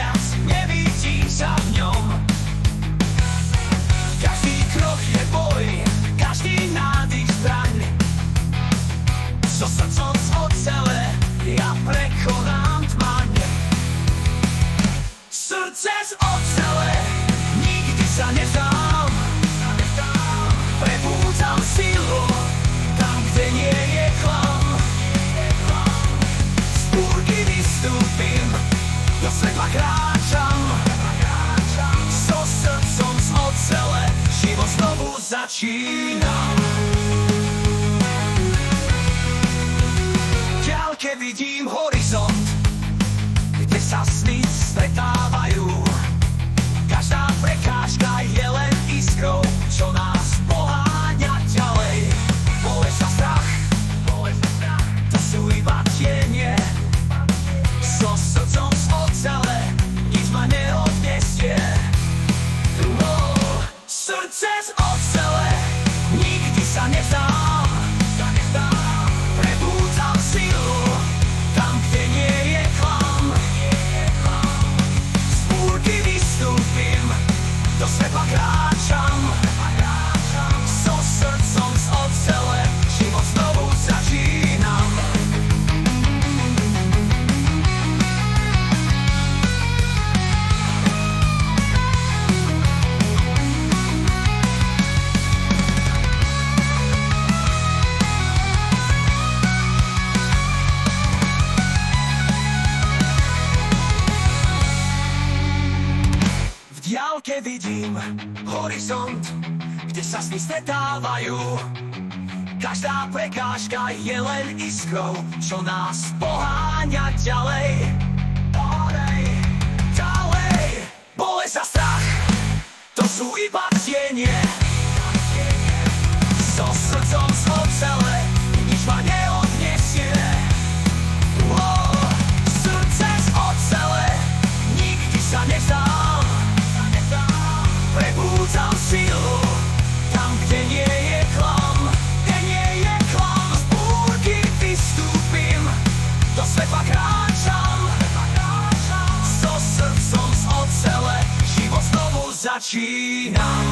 viac nevidím sa v ňom. Každý krok je boj, každý nádych zbraň. So srdcom z ocele ja prekonám tmaň. Srdce z ocele, nikdy sa nevzdám. Prebúdzam silu tam, kde nie je klam. Z búrky vystúpim, do svetla kráčam. So srdcom z ocele život znovu začínam. V ďalke vidím horizont, kde sa sny stretávajú. Každá prekážka je len iskrou, čo nás poháňa ďalej. Bolesť a strach, to sú iba tiene. So srdcom z ocele nič ma neodnesie. Srdce z ocele, nikdy sa nevzdám. Prebúdzam silu tam, kde nie je klam. Z búrky vystúpim, do svetla kráčam. So srdcom z ocele život znovu začínam. V diaľke vidím horizont, kde sa sny stretávajú. Každá prekážka je len iskrou, čo nás poháňa ďalej. Bolesť a strach, to sú iba tiene. So srdcom z ocele nič ma neodnesie. Srdce z ocele, nikdy sa nevzdám. Prebúdzam silu tam, kde nie je klam. Z búrky vystúpim, do svetla kráčam. So srdcom z ocele život znovu začínam.